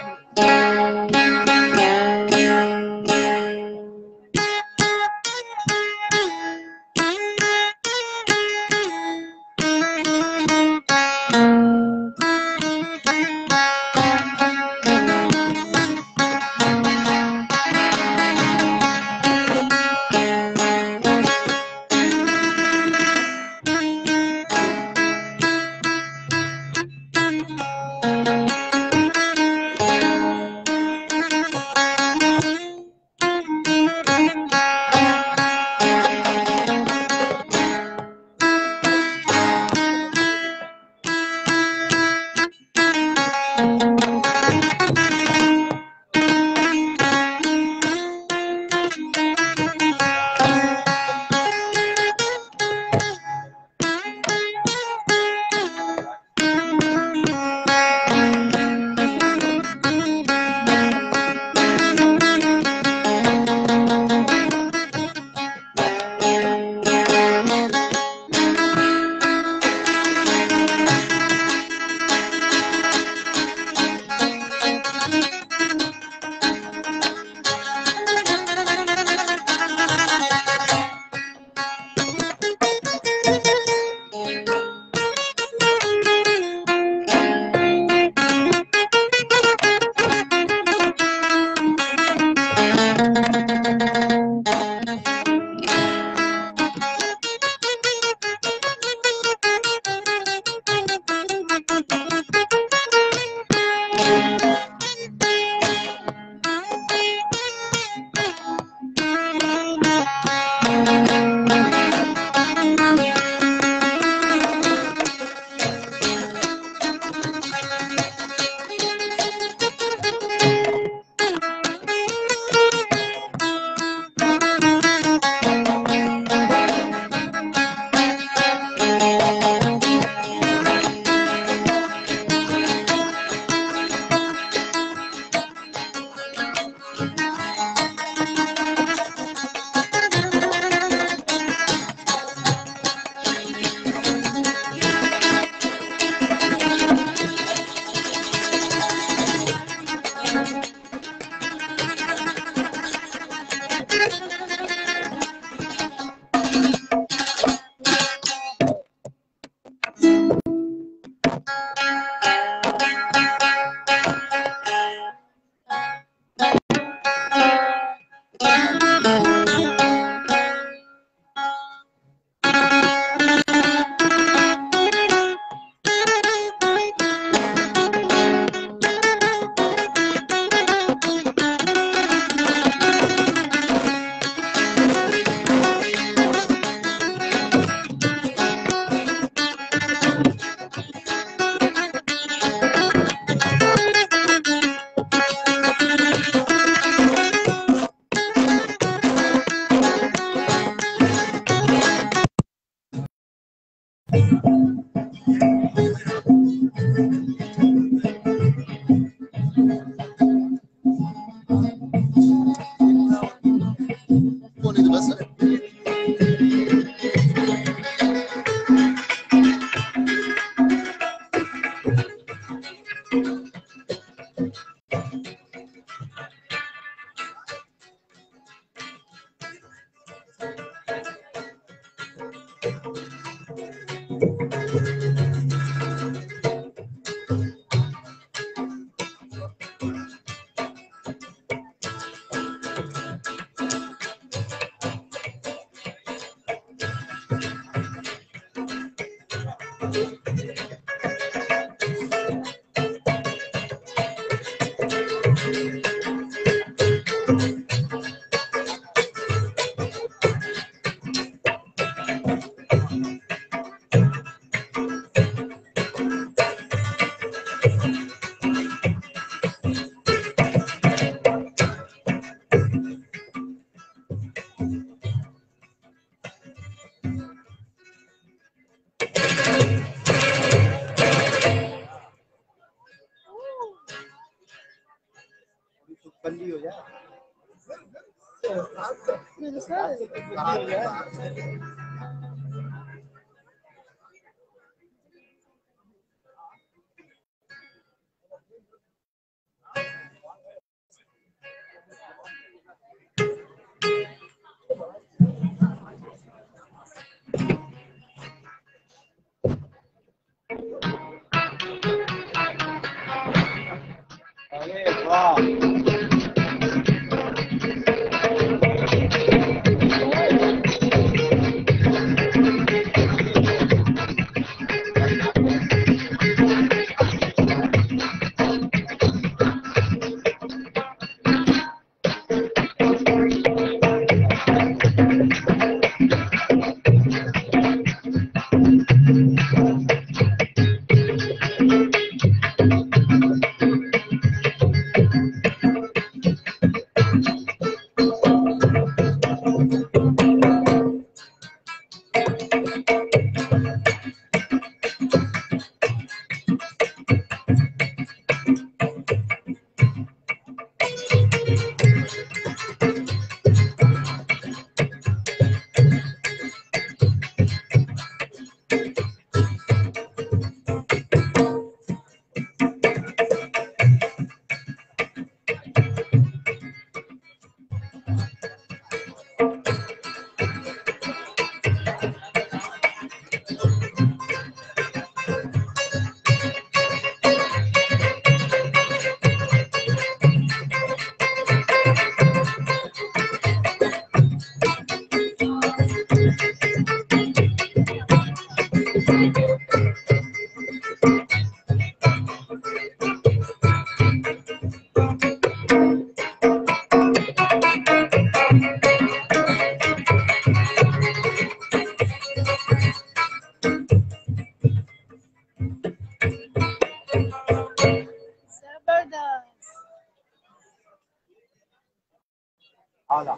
आला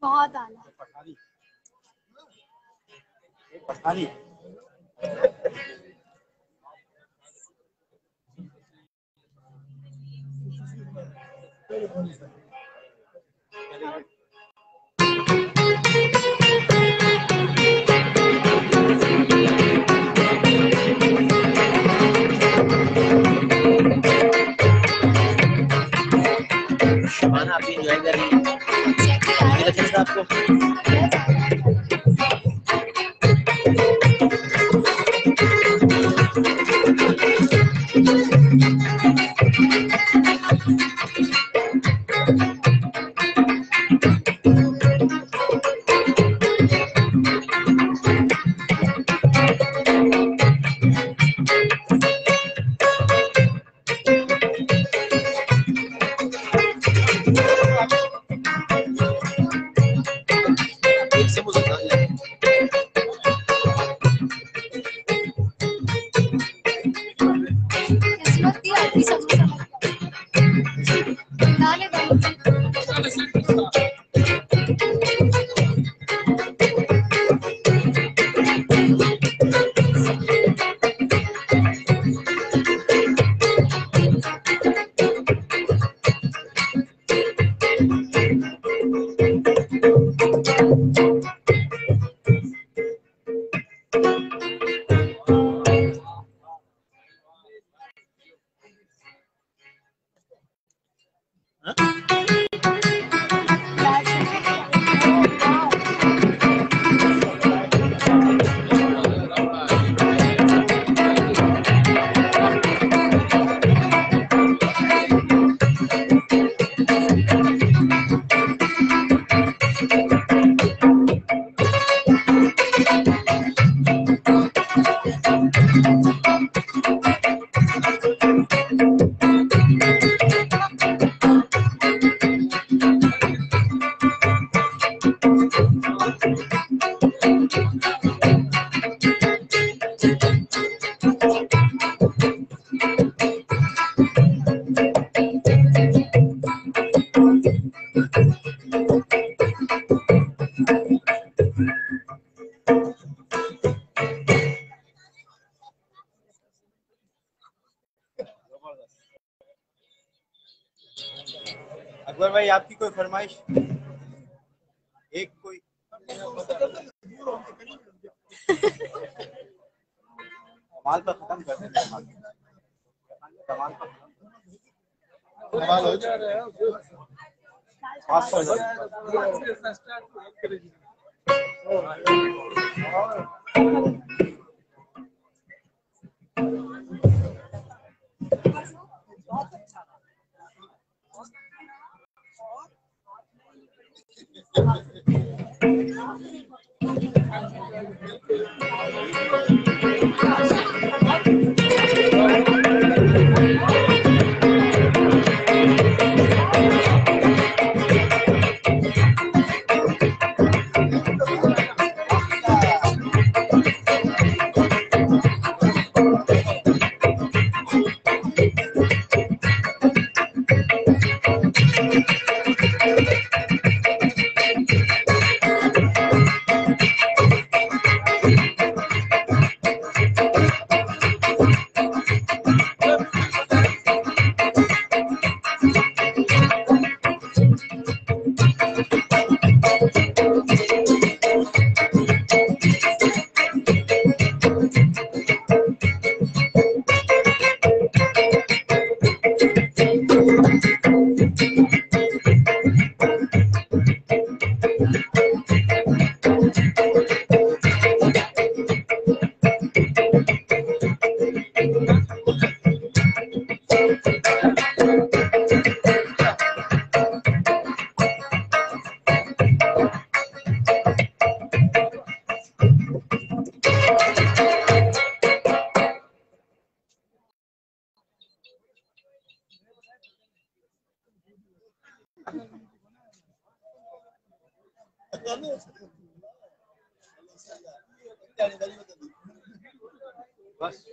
बहुत आला पठारी पठारी शबाना आप एंजॉय कर रही है मुझे लगता है आपको एक से मुझे किस्मत थी अभी सब डाले अकबर भाई आपकी कोई फरमाइश कमाल पर खत्म कर देंगे कमाल पर सवाल हो जा रहा है बस